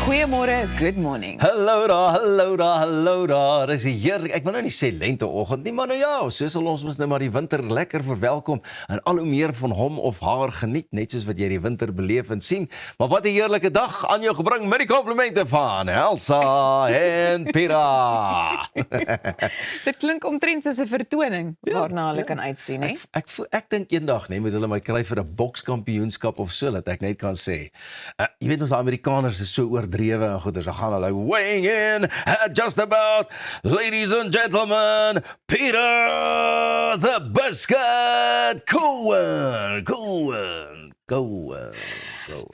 Goeiemôre, good morning. Hallo daar, dis heerlik. Ek wil nou nie sê lenteoggend nie, maar nou ja, soos ons mos nou maar die winter lekker verwelkom en al hoe meer van hom of haar geniet, net soos wat jy die winter beleef en sien. Maar wat 'n heerlike dag aan jou gebring met die komplimente van Elsa en Pira. Dit klink omtrent soos 'n vertoning waarna hulle kan uitsien, hè? Ek dink eendag, nee, moet hulle my kry vir 'n bokskampioenskap of so, dat ek net kan sê. Jy weet ons Amerikaners is so oordrewe en goeders, dan gaan hulle weighing in at just about, ladies and gentlemen, Peter the Biscuit Cohen.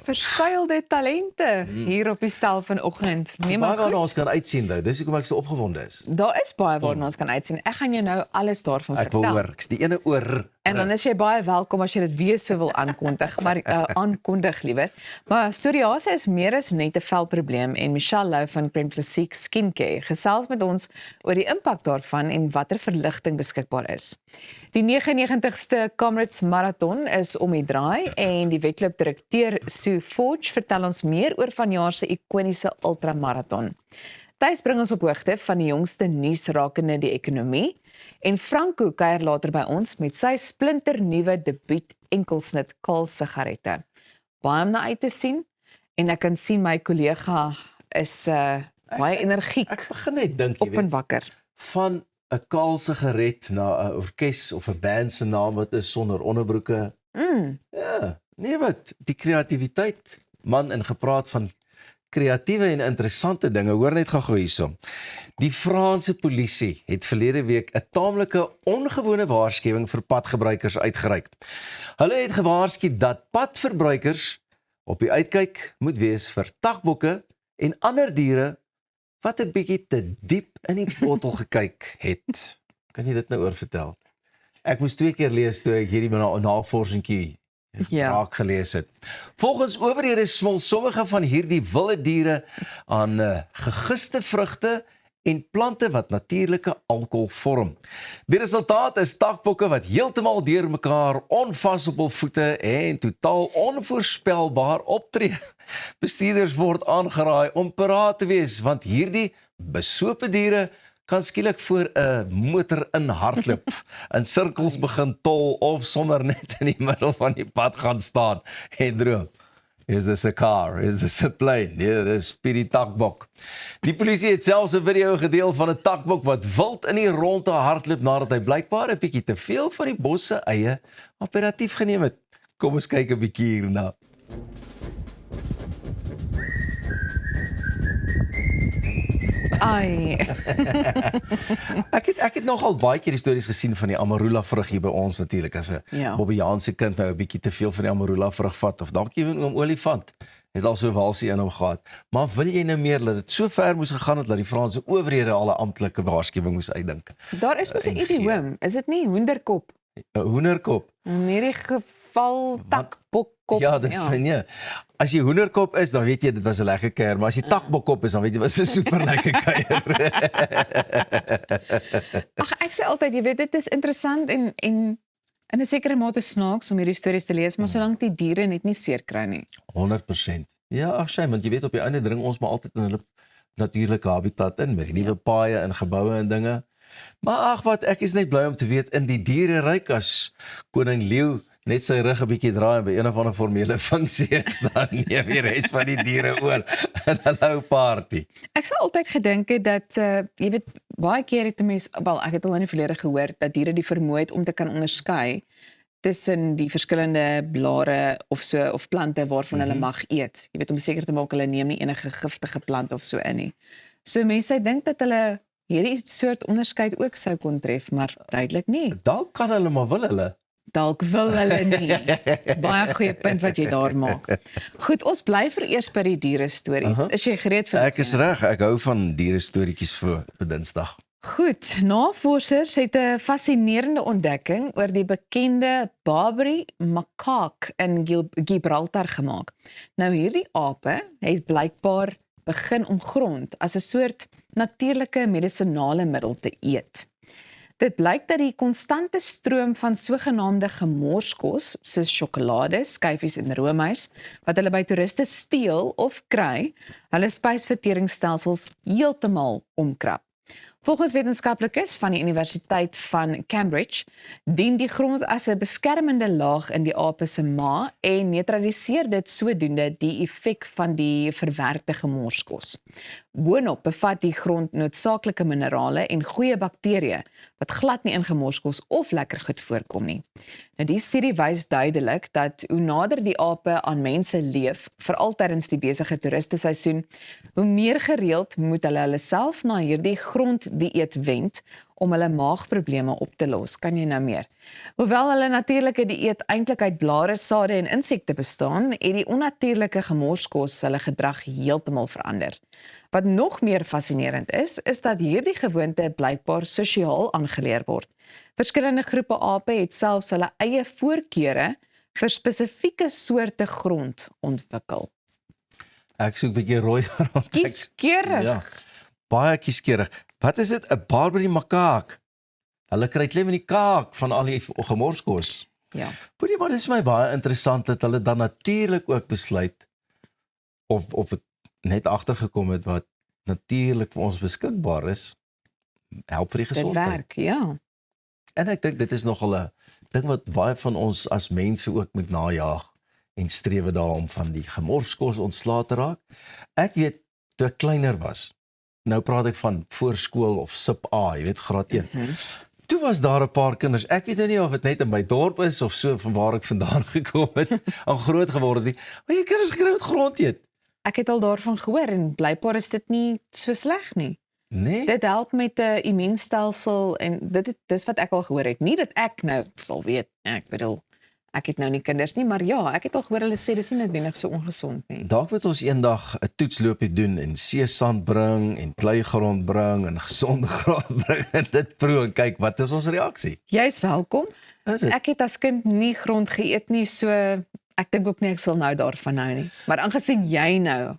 Verskuilde talente hier op die stel vanoggend. Nee, maar Baie waarna goed. ons kan uitsien, nou. Dis hoekom ek so opgewonde is. Daar is baie waarna ons kan uitsien. Ek gaan jou nou alles daarvan Ek wil vertel. hoor, ek's die ene oor. En dan is jy baie welkom as jy dit weer so wil aankondig, maar aankondig liewer. Maar psoriase is meer as net 'n velprobleem en Michelle Lou van Crème Classique Skincare gesels met ons oor die impak daarvan en watter verligting beskikbaar is. Die 99ste Comrades Marathon is om die draai en die wedloopdirekteur Sue Forge vertel ons meer oor vanjaar se ikoniese ultramarathon. Thys bring ons op hoogte van die jongste nuus rakende die ekonomie en Franco kuier later by ons met sy splinternuwe debuut enkelsnit Kaal sigarette. Baie om na uit te sien en ek kan sien my kollega is baie energiek Ek begin net dink, jy op en weet, wakker. van 'n kaal sigaret na 'n orkes of 'n band se naam wat is sonder onderbroeke. Ja, nee wat, die kreatiwiteit, man, en gepraat van kreatiewe en interessante dinge, hoor net gou hierso. Die Franse polisie het verlede week 'n taamlike ongewone waarskuwing vir padgebruikers uitgereik. Hulle het gewaarsku dat padverbruikers op die uitkyk moet wees vir takbokke en ander diere wat 'n bietjie te diep in die bottel gekyk het. Kan jy dit nou oorvertel? Ek moes 2 keer lees toe ek hierdie navorsingkie raak gelees het. Volgens owerhede smil sommige van hierdie wilde diere aan gegiste vrugte en plante wat natuurlike alkohol vorm. Die resultaat is takbokke wat heeltemal deur mekaar onvas op hul voete en totaal onvoorspelbaar optree. Bestuurders word aangeraai om paraat te wees, want hierdie besope diere kan skielik voor 'n motor in hardloop, in sirkels begin tol of sommer net in die middel van die pad gaan staan en droom. Is this a car? Is this a plane? Nee, dis die takbok. Die polisie het selfs 'n video gedeel van 'n takbok wat wild in die rondte hardloop nadat hy blykbaar 'n bietjie te veel van die bos se eie apparatief geneem het. Kom ons kyk 'n bietjie hierna. Ai. Ek het nogal baie keer die stories gesien van die amarula vrug hier by ons natuurlik, as 'n Ja. Bobbejaan se kind nou 'n bietjie te veel van die amarula vrug vat, of dalk ewen oom olifant het al so 'n walsie in hom gehad. Maar wil jy nou meer dat dit so ver moes gegaan het dat die Franse owerhede al 'n amptelike waarskuwing moes uitdink? Daar is mos 'n idiom, is dit nie hoenderkop? 'n Hoenderkop. In hierdie geval takbokkop. Ja, dis nee. As jy hoenderkop is, dan weet jy dit was 'n lekker kuier, maar as jy takbokkop is, dan weet jy was 'n super lekker kuier. Ag, ek sê altyd, jy weet, dit is interessant en in 'n sekere mate snaaks om hierdie stories te lees, maar solank die diere net nie seer kry nie. 100%. Ja, ag sy, want jy weet op die einde dring ons maar altyd in hulle natuurlike habitat in met die nuwe paaie en geboue en dinge. Maar ag wat, ek is net bly om te weet in die diereryk as koning leeu net sy rug 'n bietjie draai en by een of ander formele funksie is, dan neem die res van die diere oor en hulle hou party. Ek sou altyd gedink het dat jy weet, baie keer het 'n mens, wel, ek het al in die verlede gehoor dat diere die vermoë het om te kan onderskei tussen die verskillende blare of so of plante waarvan hulle mag eet. Jy weet, om seker te maak hulle neem nie enige giftige plant of so in nie. So mense dink dat hulle hierdie soort onderskeid ook sou kon tref, maar duidelik nie. Dalk kan hulle, maar wil hulle? Dalk wil hulle nie. Baie goeie punt wat jy daar maak. Goed, ons bly vereers by die diere stories. Is jy gereed vir Ek is reg, ek hou van diere storieetjies vir Dinsdag. Goed, navorsers het 'n fascinerende ontdekking oor die bekende Barbary makaak in Gibraltar gemaak. Nou hierdie ape het blykbaar begin om grond as 'n soort natuurlike medisonale middel te eet. Dit blyk dat die konstante stroom van sogenaamde gemorskos, soos sjokolade, skyfies en roomys, wat hulle by toeriste steel of kry, hulle spysverteringsstelsels heeltemal omkrap. Volgens wetenskaplikes van die Universiteit van Cambridge dien die grond as 'n beskermende laag in die ape se maag en neutraliseer dit sodoende die effek van die verwerkte gemorskos. Boonop bevat die grond noodsaaklike minerale en goeie bakterieë wat glad nie in gemorskos of lekker goed voorkom nie. Nou die studie wys duidelik dat hoe nader die ape aan mense leef, veral tydens die besige toeristeseisoen, hoe meer gereeld moet hulle self na hierdie gronddieet wend om hulle maagprobleme op te los. Kan jy nou meer? Hoewel hulle natuurlike dieet eintlik uit blare, sade en insekte bestaan, het die onnatuurlike gemorskos hulle gedrag heeltemal verander. Wat nog meer fascinerend is dat hierdie gewoonte blykbaar sosiaal aangeleer word. Verskillende groepe ape het selfs hulle eie voorkeure vir spesifieke soorte grond ontwikkel. Ek soek 'n bietjie rooi rond. Kieskeurig. Ja, baie kieskeurig. Wat is dit? 'n Barbary makaak. Hulle kry klem in die kaak van al die gemorskos. Ja. Boetie, maar dit is vir my baie interessant dat hulle dan natuurlik ook besluit of het net agtergekom het wat natuurlik vir ons beskikbaar is, help vir die Dit gesondheid. werk, ja. En ek dink dit is nogal 'n ding wat baie van ons as mense ook moet najag en strewe daarom van die gemorskos ontslae te raak. Ek weet, toe ek kleiner was, nou praat ek van voorskool of sub A, jy weet, graad 1. Toe was daar 'n paar kinders, ek weet nou nie of dit net in my dorp is of so van waar ek vandaan gekom het, al groot geword het, maar jy kinders gekry wat grond eet. Ek het al daarvan gehoor en blykbaar is dit nie so sleg nie. Nee, Dit help met 'n immuunstelsel en dis wat ek al gehoor het. Nie dat ek nou sal weet, ek bedoel, ek het nou nie kinders nie, maar ja, ek het al gehoor hulle sê dis nie noodwendig so ongesond nie. dalk moet ons eendag 'n toetsloopie doen en seesand bring en kleigrond bring en gesonde grond bring en dit proe en kyk wat is ons reaksie. Jy's welkom. Is dit? Ek het as kind nie grond geëet nie, so ek dink ook nie ek sal nou daarvan hou nie. Maar aangesien jy nou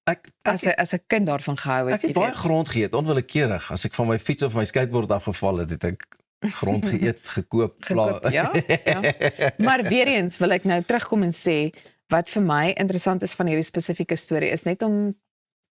Ek as 'n kind daarvan gehou het, Ek het baie grond geëet, onwillekeurig. As ek van my fiets of my skateboard afgeval het, het ek grond geëet, gekoop. gekoop, ja. Maar weer eens wil ek nou terugkom en sê, wat vir my interessant is van hierdie spesifieke storie, is net om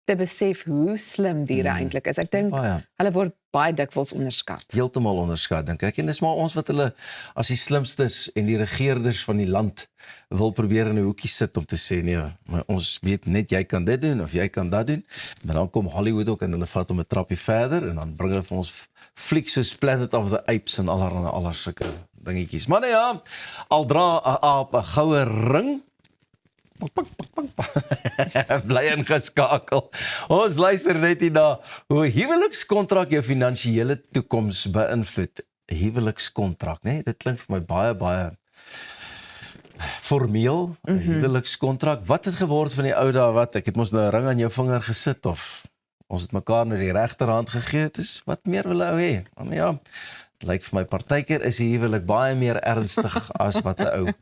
te besef hoe slim diere eintlik is. Ek dink Baie, hulle word baie dikwels onderskat. heeltemal onderskat, dink ek. En dis maar ons wat hulle as die slimstes en die regeerders van die land wil probeer in 'n hoekie sit om te sê, nee, maar ons weet net jy kan dit doen of jy kan dat doen. Maar dan kom Hollywood ook en hulle vat hom 'n trappie verder en dan bring hulle vir ons flieks soos Planet of the Apes en allerlei sulke dingetjies. Maar nou ja, al dra 'n aap 'n goue ring, bly ingeskakel. Ons luister net hier na hoe 'n huwelikskontrak jou finansiële toekoms beïnvloed. 'n Huwelikskontrak, né? Dit klink vir my baie formeel. 'n Huwelikskontrak. Wat het geword van die ou dae wat ek het mos nou 'n ring aan jou vinger gesit of ons het mekaar nou die regterhand gegee. Dit is wat meer wil ou hê. Maar ja, lyk vir my partykeer is die huwelik baie meer ernstig as wat 'n ou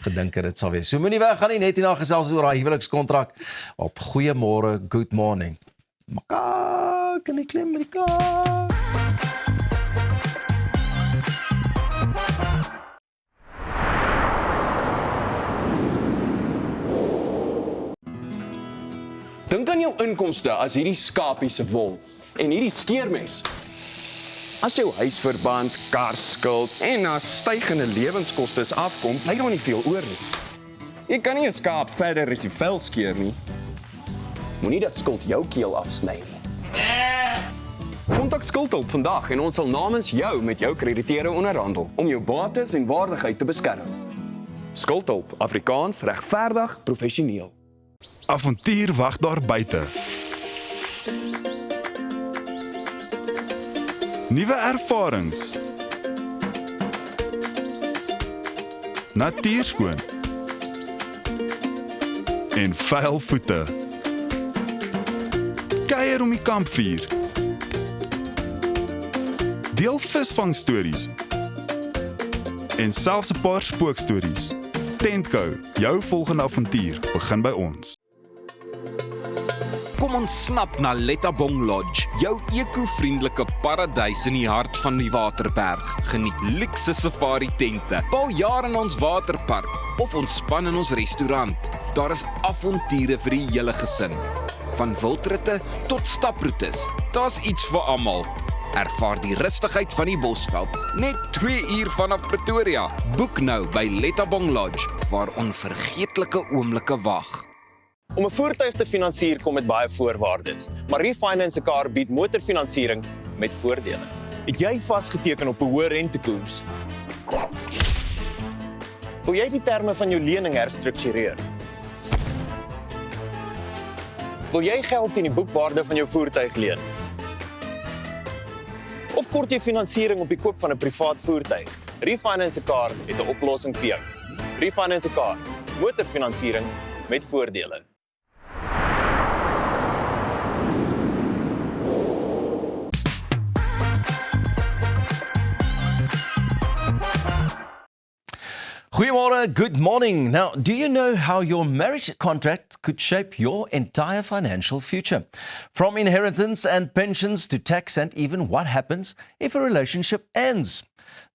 gedink het dit sal wees. So moenie weggaan nie, net hierna gesels oor daai huwelikskontrak op Goeiemôre, Good Morning. Makaak, kan ek klem met die kaak? Dink aan jou inkomste as hierdie skapie se wol en hierdie skeermes. As jou huisverband, karskuld en na stygende lewenskoste afkom, bly daar nie veel oor nie. Jy kan nie 'n skaap verder as die vel skeer nie. Moenie dat skuld jou keel afsny nie. Kontak Skuldhulp vandag en ons sal namens jou met jou krediteure onderhandel om jou bates en waardigheid te beskerm. Skuldhulp, Afrikaans, regverdig, professioneel. Avontuur wag daar buite. Nuwe ervarings. Natuurskoon. En vuil voete. Kuier om die kampvuur. Deel visvangstories. En selfs 'n paar spookstories. Tentco, jou volgende avontuur begin by ons. Kom ontsnap na Lettabong Lodge, jou eco-vriendelike paradys in die hart van die Waterberg. Geniet luukse safari tente, bou jaar in ons waterpark of ontspan in ons restaurant. Daar is avonture vir die hele gesin. Van wildritte tot staproetes, daar's iets vir almal. Ervaar die rustigheid van die Bosveld, net 2 uur vanaf Pretoria. Boek nou by Lettabong Lodge, waar onvergeetlike oomblikke wag. Om 'n voertuig te finansier kom met baie voorwaardes, maar Refinance 'n Car bied motorfinansiering met voordele. Het jy vasgeteken op 'n hoë rentekoers? Wil jy die terme van jou lening herstruktureer? Wil jy geld teen die boekwaarde van jou voertuig leen? Of kort jy finansiering op die koop van 'n privaat voertuig? Refinance 'n Car het 'n oplossing vir jou. Refinance 'n Car, motorfinansiering met voordele. Goeiemôre, good morning. Now, do you know how your marriage contract could shape your entire financial future? From inheritance and pensions to tax and even what happens if a relationship ends.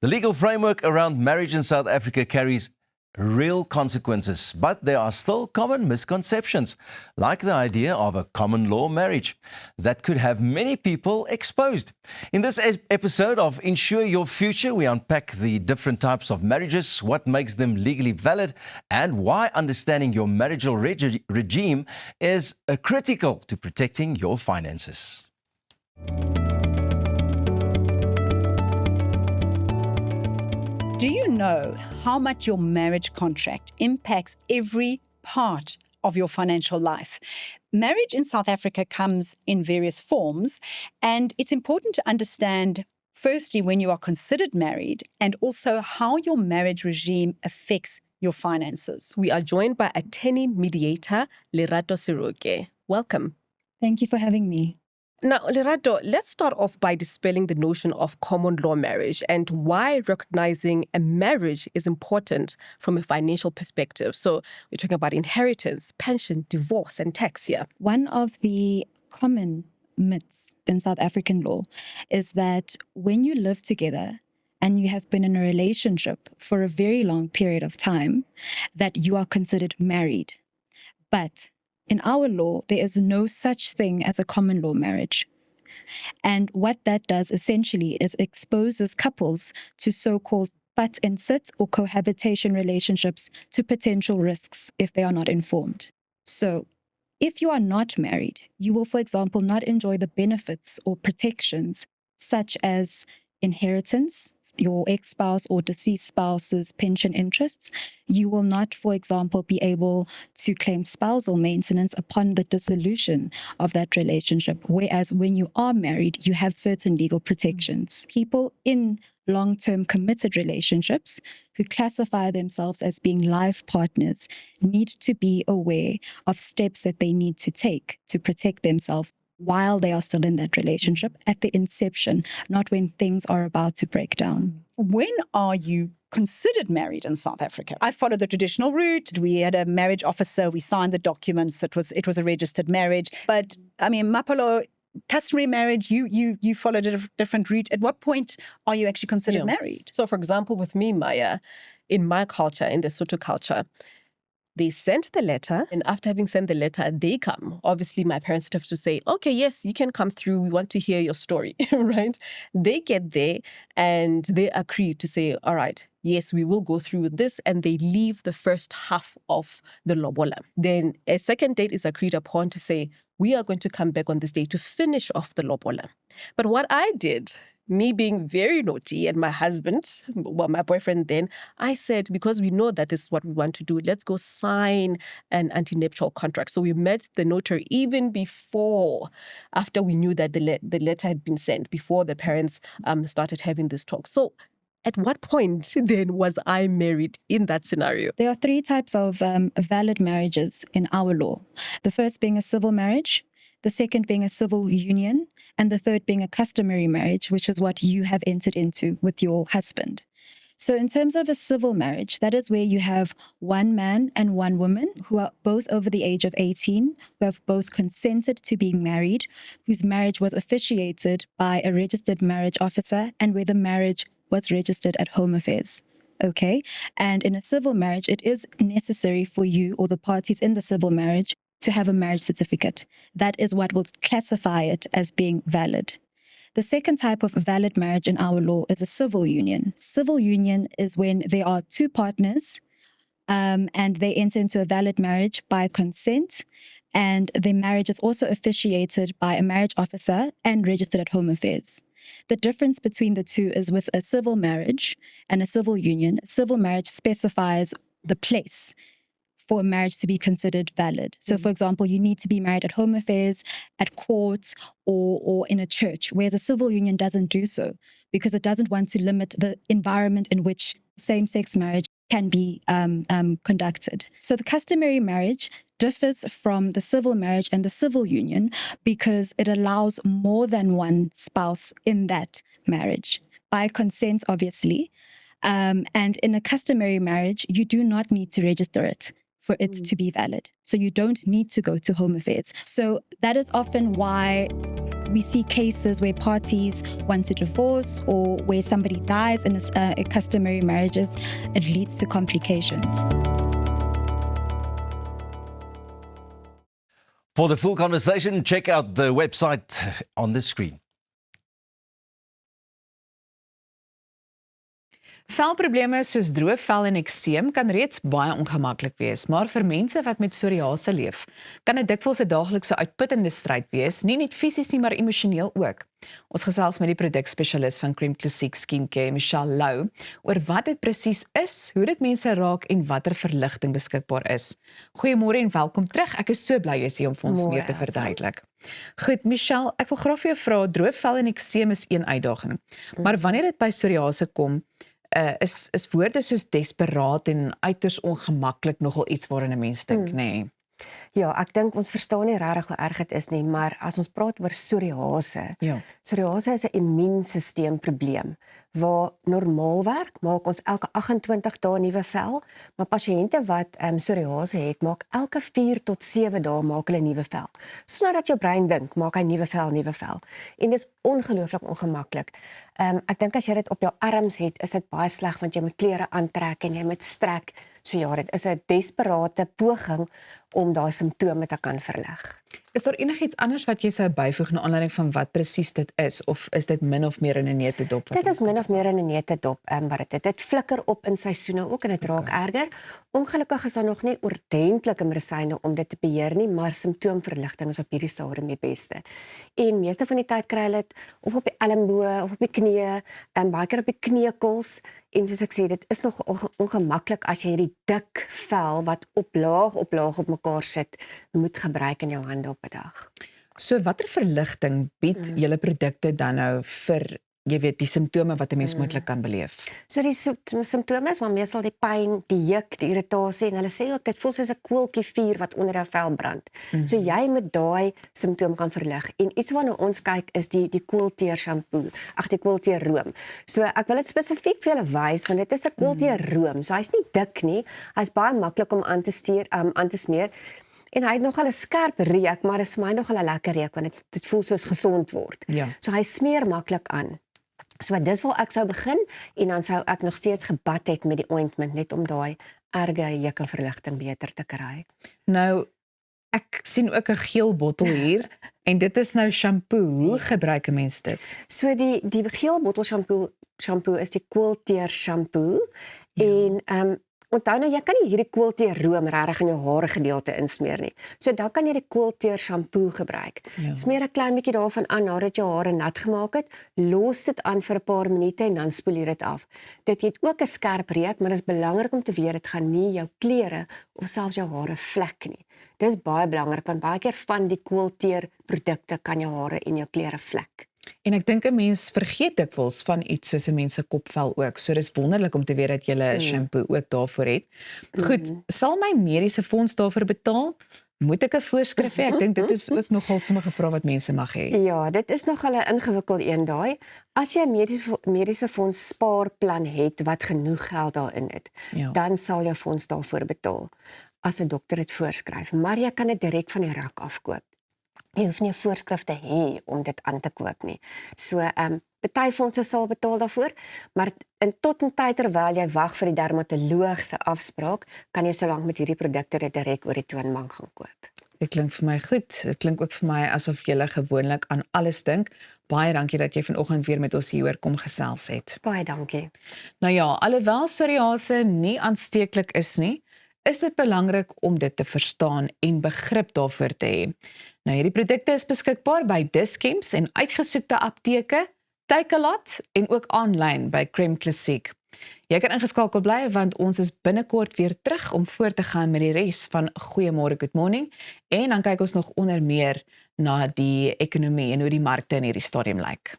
The legal framework around marriage in South Africa carries real consequences, but there are still common misconceptions, like the idea of a common law marriage that could have many people exposed. In this episode of Ensure Your Future, we unpack the different types of marriages, what makes them legally valid, and why understanding your marital regime is critical to protecting your finances. Do you know how much your marriage contract impacts every part of your financial life? Marriage in South Africa comes in various forms, and it's important to understand, firstly, when you are considered married, and also how your marriage regime affects your finances. We are joined by attorney mediator Lerato Siroke. Welcome. Thank you for having me. Now, Lerato, let's start off by dispelling the notion of common law marriage and why recognizing a marriage is important from a financial perspective. So we're talking about inheritance, pension, divorce, and tax here. One of the common myths in South African law is that when you live together and you have been in a relationship for a very long period of time, that you are considered married. But in our law, there is no such thing as a common law marriage. And what that does essentially is exposes couples to so-called butt and sit or cohabitation relationships to potential risks if they are not informed. So if you are not married, you will, for example, not enjoy the benefits or protections such as inheritance, your ex-spouse or deceased spouse's pension interests. You will not, for example, be able to claim spousal maintenance upon the dissolution of that relationship, whereas when you are married, you have certain legal protections. People in long-term committed relationships who classify themselves as being life partners need to be aware of steps that they need to take to protect themselves while they are still in that relationship at the inception, not when things are about to break down. When are you considered married in South Africa? I followed the traditional route. We had a marriage officer. We signed the documents. It was a registered marriage. But I mean, Mapolo, customary marriage, you followed a different route. At what point are you actually considered married? So, for example, with me, Maya, in my culture, in the Sotho culture, they sent the letter, and after having sent the letter, they come. Obviously, my parents have to say, okay, yes, you can come through. We want to hear your story, right? They get there and they agree to say, all right, yes, we will go through with this. And they leave the first half of the lobola. Then a second date is agreed upon to say, we are going to come back on this day to finish off the lobola. But what I did, me being very naughty, and my husband, well, my boyfriend then, I said, because we know that this is what we want to do, let's go sign an antenuptial contract. So we met the notary even before, after we knew that the letter had been sent, before the parents started having this talk. So at what point then was I married in that scenario? There are 3 types of valid marriages in our law. The first being a civil marriage, the second being a civil union, and the third being a customary marriage, which is what you have entered into with your husband. So in terms of a civil marriage, that is where you have one man and one woman who are both over the age of 18, who have both consented to being married, whose marriage was officiated by a registered marriage officer, and where the marriage was registered at Home Affairs. Okay. And in a civil marriage, it is necessary for you or the parties in the civil marriage to have a marriage certificate. That is what will classify it as being valid. The second type of valid marriage in our law is a civil union. Civil union is when there are two partners and they enter into a valid marriage by consent, and the marriage is also officiated by a marriage officer and registered at Home Affairs. The difference between the two is with a civil marriage and a civil union. A civil marriage specifies the place for a marriage to be considered valid. So, for example, you need to be married at Home Affairs, at court, or in a church, whereas a civil union doesn't do so because it doesn't want to limit the environment in which same-sex marriage can be conducted. So the customary marriage differs from the civil marriage and the civil union because it allows more than one spouse in that marriage, by consent, obviously. And in a customary marriage, you do not need to register it for it to be valid. So you don't need to go to Home Affairs. So that is often why we see cases where parties want to divorce or where somebody dies in a customary marriages, it leads to complications. For the full conversation, check out the website on the screen. Velprobleme soos droë vel en ekseem kan reeds baie ongemaklik wees, maar vir mense wat met psoriase leef, kan dit dikwels 'n daaglikse uitputtende stryd wees, nie net fisies nie, maar emosioneel ook. Ons gesels met die produkspesialis van Crème Classique Skincare, Michelle Lou, oor wat dit presies is, hoe dit mense raak en watter verligting beskikbaar is. Goeiemôre en welkom terug. Ek is so bly jy is hier om vir ons meer te verduidelik. Goed, Michelle, ek wil graag vir jou vra, droë vel en ekseem is een uitdaging, maar wanneer dit by psoriase kom, is woorde soos desperaat en uiters ongemaklik nogal iets waarin 'n mens dink, nê? Ja, ek dink ons verstaan nie regtig hoe erg dit is nie, maar as ons praat oor psoriase, psoriase is 'n immuunstelselprobleem waar normaalweg maak ons elke 28 dae nuwe vel, maar pasiënte wat psoriase het, maak elke 4 tot 7 dae maak hulle nuwe vel. Sonder dat jou brein dink, maak hy nuwe vel. En dis ongelooflik ongemaklik. Ek dink as jy dit op jou arms het, is dit baie sleg want jy moet klere aantrek en jy moet strek. So ja, dit is 'n desperate poging om daai simptome te kan verlig. Is daar enigiets anders wat jy sou byvoeg na aanleiding van wat presies dit is, of is dit min of meer in 'n neutedop? Dit is min of meer in 'n neutedop, maar dit flikker op in seisoene ook en dit raak erger. Ongelukkig is daar nog nie ordentlike medisyne om dit te beheer nie, maar simptoomverligting is op hierdie stadium die beste. En meeste van die tyd kry hulle dit of op die elmboë of op die knieë, baie keer op die kneukels. En soos ek sê, dit is nog ongemaklik as jy hierdie dik vel wat op laag op mekaar sit, moet gebruik in jou hande op 'n dag. So watter verligting bied julle produkte dan nou vir, jy weet, die simptome wat 'n mens moontlik kan beleef? So die simptome is maar meestal die pyn, die juk, die irritasie en hulle sê ook dit voel soos 'n koeltjie vuur wat onder jou vel brand. So jy moet daai simptoom kan verlig. En iets waarna ons kyk is die koelteer shampoo, die koelteer room. So ek wil dit spesifiek vir julle wys want dit is 'n koelteer room. So hy's nie dik nie, hy's baie maklik om aan te smeer. En hy het nogal 'n skerp reuk, maar is vir my nogal 'n lekker reuk want dit voel soos gesond word. Ja. So hy smeer maklik aan. So dis waar ek sou begin en dan sou ek nog steeds gebad het met die ointment net om daai erge juk en verligting beter te kry. Nou, ek sien ook 'n geel bottel hier en dit is nou shampoo. Hoe gebruik 'n mens dit? So die geel bottel shampoo is die koelteer shampoo en onthou nou, jy kan nie hierdie koelteer room regtig in jou hare gedeelte insmeer nie. So dan kan jy die koelteer shampoo gebruik. Smeer 'n klein bietjie daarvan aan nadat jy hare nat gemaak het, los dit aan vir 'n paar minute en dan spoel jy dit af. Dit het ook 'n skerp reuk, maar dit is belangrik om te weet dit gaan nie jou klere of selfs jou hare vlek nie. Dis baie belangrik want baie keer van die koelteer produkte kan jou hare en jou klere vlek. En ek dink 'n mens vergeet dikwels van iets soos 'n mens se kopvel ook. So dis wonderlik om te weet dat jy 'n shampoo ook daarvoor het. Goed, sal my mediese fonds daarvoor betaal? Moet ek 'n voorskrif hê? Ek dink dit is ook nogal sommige vrae wat mense mag hê. Ja, dit is nogal 'n ingewikkelde een daai. As jy 'n mediese fonds spaarplan het wat genoeg geld daarin het, dan sal jou fonds daarvoor betaal as 'n dokter dit voorskryf, maar jy kan dit direk van die rak afkoop. Jy hoef nie 'n voorskrif te hê om dit aan te koop nie. So, party fondse sal betaal daarvoor, maar tot 'n tyd terwyl jy wag vir die dermatoloog se afspraak, kan jy solank met hierdie produkte dit direk oor die toonbank gaan koop. Dit klink vir my goed. Dit klink ook vir my asof jy gewoonlik aan alles dink. Baie dankie dat jy vanoggend weer met ons hieroor kom gesels het. Baie dankie. Nou ja, alhoewel psoriase nie aansteeklik is nie, is dit belangrik om dit te verstaan en begrip daarvoor te hê. Nou hierdie produkte is beskikbaar by Dis-Chems en uitgesoekte apteke, Takealot en ook aanlyn by Crème Classique. Jy kan ingeskakel bly want ons is binnekort weer terug om voort te gaan met die res van Goeiemôre Good Morning en dan kyk ons nog onder meer na die ekonomie en hoe die markte in hierdie stadium lyk.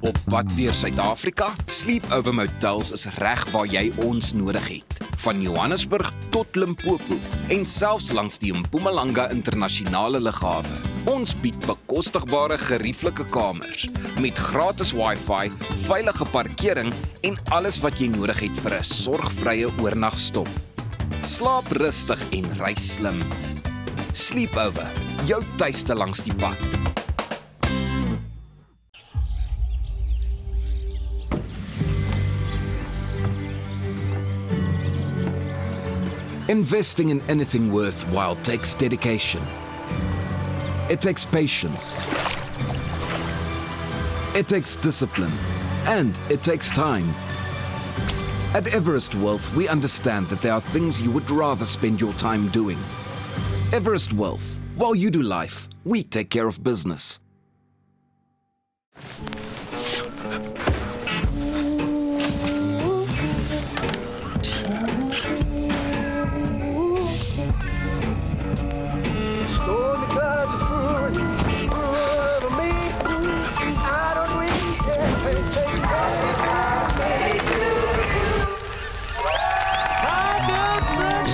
Op pad deur Suid-Afrika, Sleepover Motels is reg waar jy ons nodig het. Van Johannesburg tot Limpopo en selfs langs die Mpumalanga internasionale lughawe. Ons bied bekostigbare gerieflike kamers met gratis Wi-Fi, veilige parkering en alles wat jy nodig het vir 'n sorgvrye oornagstop. Slaap rustig en reis slim. Sleepover, jou tuiste langs die pad. Investing in anything worthwhile takes dedication. It takes patience. It takes discipline. And it takes time. At Everest Wealth, we understand that there are things you would rather spend your time doing. Everest Wealth. While you do life, we take care of business.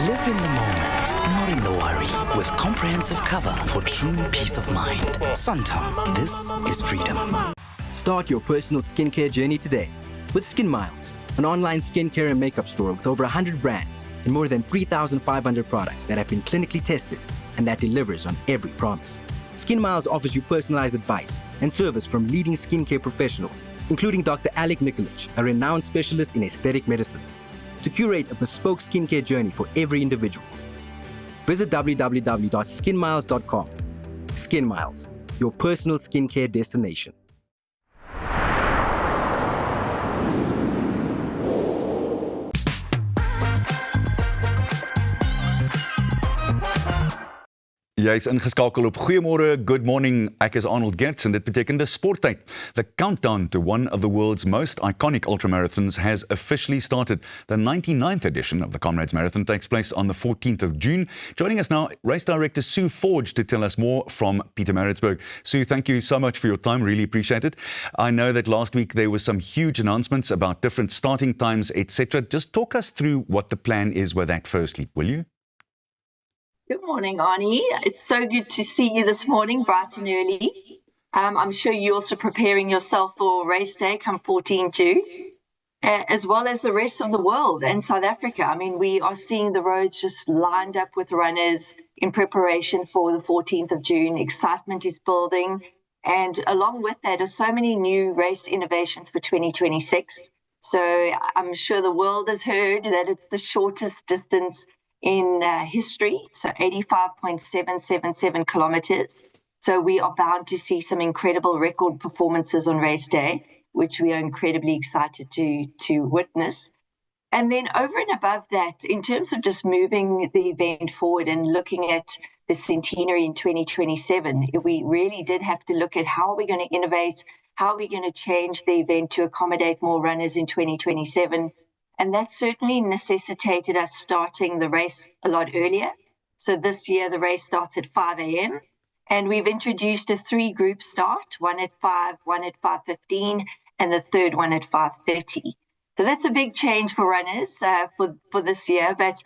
Live in the moment, not in the worry, with comprehensive cover for true peace of mind. Santam, this is freedom. Start your personal skincare journey today with Skin Miles, an online skincare and makeup store with over 100 brands and more than 3,500 products that have been clinically tested and that delivers on every promise. Skin Miles offers you personalized advice and service from leading skincare professionals, including Dr. Alec Nikolic, a renowned specialist in aesthetic medicine, to curate a bespoke skincare journey for every individual. Visit www.skinmiles.com. Skin Miles, your personal skincare destination. Jy is ingeskakel op Goeiemôre Good Morning. Ek is Arnold Gertz en dit beteken dis sporttyd. The countdown to one of the world's most iconic ultramarathons has officially started. The 99th edition of the Comrades Marathon takes place on the 14th of June. Joining us now, race director Sue Forge to tell us more from Pietermaritzburg. Sue, thank you so much for your time. Really appreciate it. I know that last week there were some huge announcements about different starting times, etc. Just talk us through what the plan is with that firstly, will you? Good morning, Arnie. It's so good to see you this morning, bright and early. I'm sure you're also preparing yourself for race day come 14 June, as well as the rest of the world and South Africa. I mean, we are seeing the roads just lined up with runners in preparation for the 14th of June. Excitement is building. And along with that are so many new race innovations for 2026. So I'm sure the world has heard that it's the shortest distance in history, so 85.777 kilometers. So we are bound to see some incredible record performances on race day, which we are incredibly excited to witness. And then over and above that, in terms of just moving the event forward and looking at the centenary in 2027, we really did have to look at how are we going to innovate, how are we going to change the event to accommodate more runners in 2027. And that certainly necessitated us starting the race a lot earlier. So this year, the race starts at 5 a.m. And we've introduced a 3-group start, one at 5, one at 5:15, and the third one at 5:30. So that's a big change for runners for this year. But,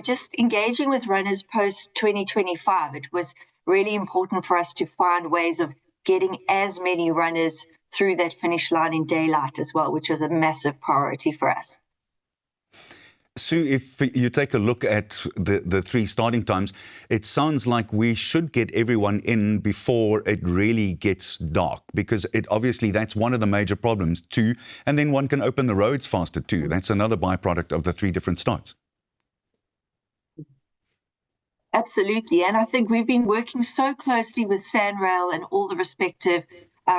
just engaging with runners post 2025, it was really important for us to find ways of getting as many runners through that finish line in daylight as well, which was a massive priority for us. Sue, if you take a look at the 3 starting times, it sounds like we should get everyone in before it really gets dark, because obviously that's one of the major problems too. And then one can open the roads faster too. That's another byproduct of the 3 different starts. Absolutely. And I think we've been working so closely with SANRAL and all the respective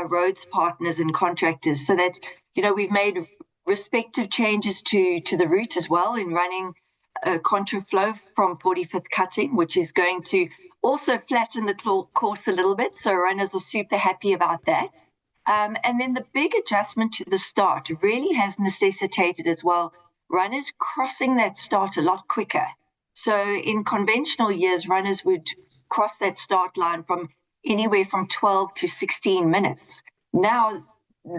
roads partners and contractors so that, we've made respective changes to the route as well in running contraflow from 45th cutting, which is going to also flatten the course a little bit. So runners are super happy about that. And then the big adjustment to the start really has necessitated as well runners crossing that start a lot quicker. So in conventional years, runners would cross that start line from anywhere from 12 to 16 minutes. Now,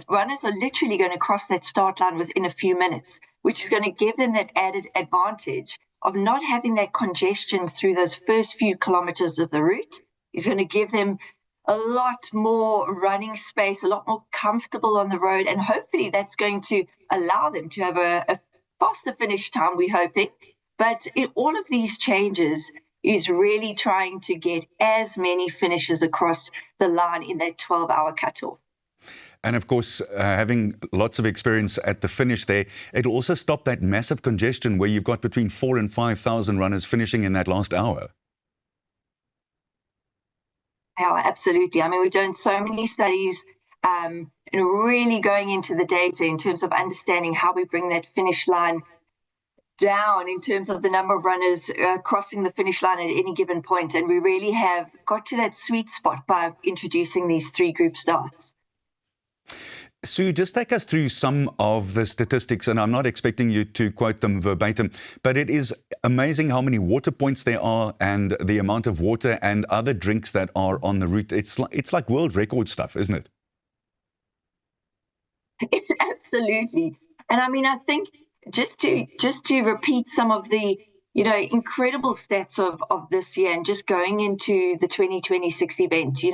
runners are literally going to cross that start line within a few minutes, which is going to give them that added advantage of not having that congestion through those first few kilometers of the route. It's going to give them a lot more running space, a lot more comfortable on the road, and hopefully that's going to allow them to have a faster finish time, we're hoping. But all of these changes is really trying to get as many finishes across the line in that 12-hour cutoff. And of course, having lots of experience at the finish there, it'll also stop that massive congestion where you've got between 4,000 and 5,000 runners finishing in that last hour. Yeah, absolutely. I mean, we've done so many studies and really going into the data in terms of understanding how we bring that finish line down in terms of the number of runners crossing the finish line at any given point. And we really have got to that sweet spot by introducing these 3-group starts. Sue, just take us through some of the statistics, and I'm not expecting you to quote them verbatim, but it is amazing how many water points there are and the amount of water and other drinks that are on the route. It's like world record stuff, isn't it? Absolutely. And I mean, I think just to repeat some of the incredible stats of this year and just going into the 2026 event,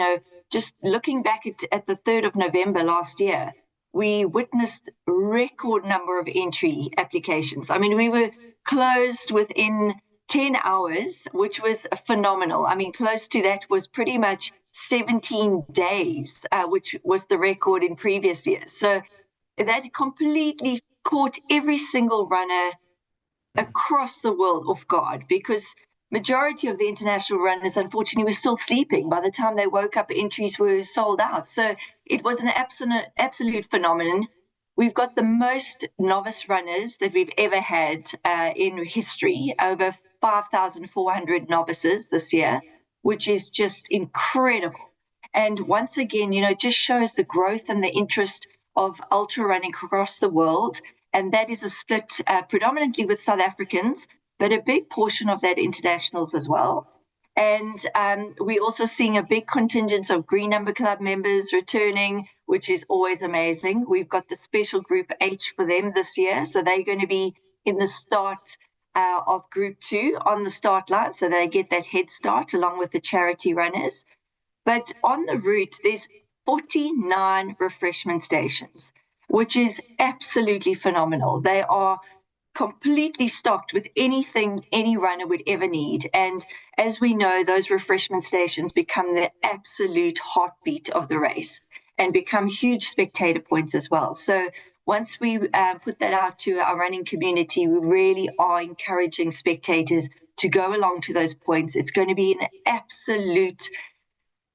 just looking back at the 3rd of November last year, we witnessed a record number of entry applications. I mean, we were closed within 10 hours, which was phenomenal. I mean, close to that was pretty much 17 days, which was the record in previous years. So that completely caught every single runner across the world off guard, because majority of the international runners, unfortunately, were still sleeping. By the time they woke up, entries were sold out. So it was an absolute phenomenon. We've got the most novice runners that we've ever had in history, over 5,400 novices this year, which is just incredible. And once again, just shows the growth and the interest of ultra running across the world. And that is a split predominantly with South Africans, but a big portion of that internationals as well. And we're also seeing a big contingent of Green Number Club members returning, which is always amazing. We've got the special Group H for them this year. So they're going to be in the start of Group 2 on the start line. So they get that head start along with the charity runners. But on the route, there's 49 refreshment stations, which is absolutely phenomenal. They are completely stocked with anything any runner would ever need. And as we know, those refreshment stations become the absolute heartbeat of the race and become huge spectator points as well. So once we put that out to our running community, we really are encouraging spectators to go along to those points. It's going to be an absolute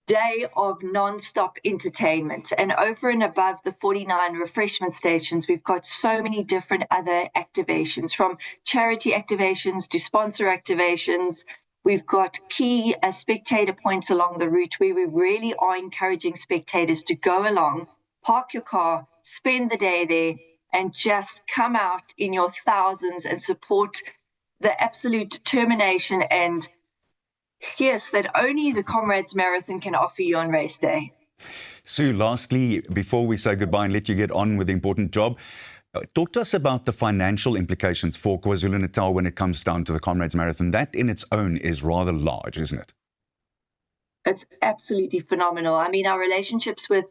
day of non-stop entertainment. And over and above the 49 refreshment stations, we've got so many different other activations, from charity activations to sponsor activations. We've got key spectator points along the route where we really are encouraging spectators to go along, park your car, spend the day there, and just come out in your thousands and support the absolute determination and Yes, that only the Comrades Marathon can offer you on race day. Sue, lastly, before we say goodbye and let you get on with the important job, talk to us about the financial implications for KwaZulu-Natal when it comes down to the Comrades Marathon. That in its own is rather large, isn't it? It's absolutely phenomenal. I mean, our relationships with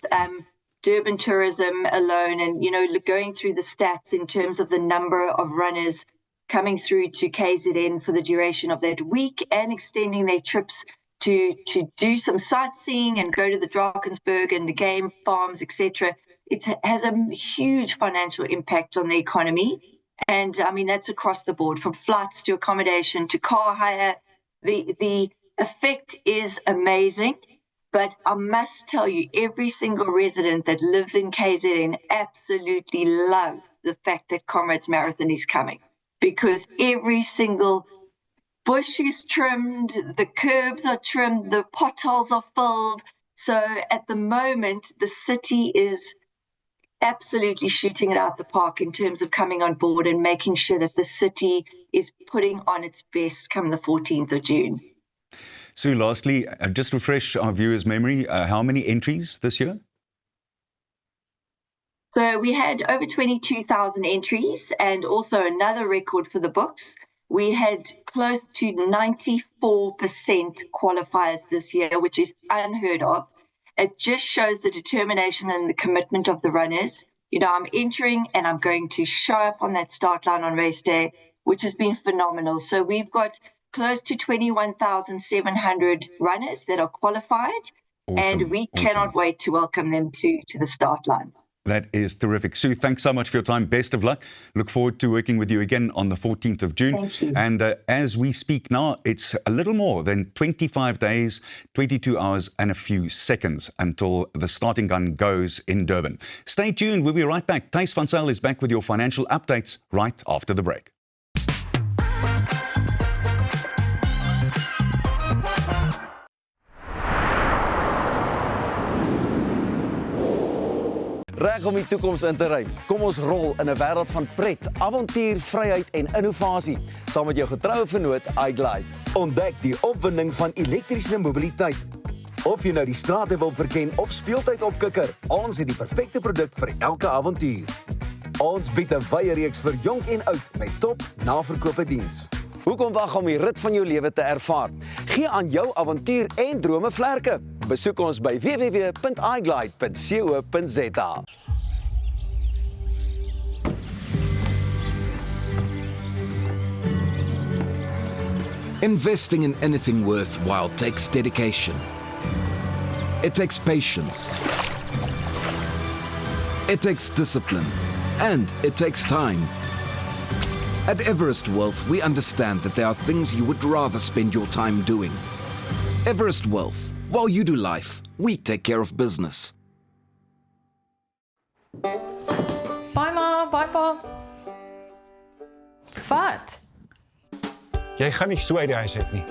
Durban Tourism alone and, going through the stats in terms of the number of runners coming through to KZN for the duration of that week and extending their trips to do some sightseeing and go to the Drakensberg and the game farms, etc. It has a huge financial impact on the economy. And I mean, that's across the board, from flights to accommodation to car hire. The effect is amazing. But I must tell you, every single resident that lives in KZN absolutely loves the fact that Comrades Marathon is coming, because every single bush is trimmed, the curbs are trimmed, the potholes are filled. So at the moment, the city is absolutely shooting it out the park in terms of coming on board and making sure that the city is putting on its best come the 14th of June. Sue, lastly, just refresh our viewers' memory, how many entries this year? So we had over 22,000 entries and also another record for the books. We had close to 94% qualifiers this year, which is unheard of. It just shows the determination and the commitment of the runners. I'm entering and I'm going to show up on that start line on race day, which has been phenomenal. So we've got close to 21,700 runners that are qualified, and we cannot wait to welcome them to the start line. That is terrific. Sue, thanks so much for your time. Best of luck. Look forward to working with you again on the 14th of June. Thank you. And as we speak now, it's a little more than 25 days, 22 hours and a few seconds until the starting gun goes in Durban. Stay tuned. We'll be right back. Thijs van Zyl is back with your financial updates right after the break. Reg om die toekoms in te ry. Kom ons rol in 'n wêreld van pret, avontuur, vryheid en innovasie saam met jou getroue vennoot iGlide. Ontdek die opwinding van elektriese mobiliteit. Of jy nou die strate wil verken of speeltyd opkikker, ons het die perfekte produk vir elke avontuur. Ons bied 'n wye reeks vir jonk en oud met top naverkope diens. Hoekom wag om die rit van jou lewe te ervaar? Gee aan jou avontuur en drome vlerke. Besoek ons by www.iglide.co.za. Investing in anything worthwhile takes dedication. It takes patience. It takes discipline. And it takes time. At Everest Wealth, we understand that there are things you would rather spend your time doing. Everest Wealth. While you do life, we take care of business. Bye ma, bye pa. Wat? Jy gaan nie so uit die huis uit nie.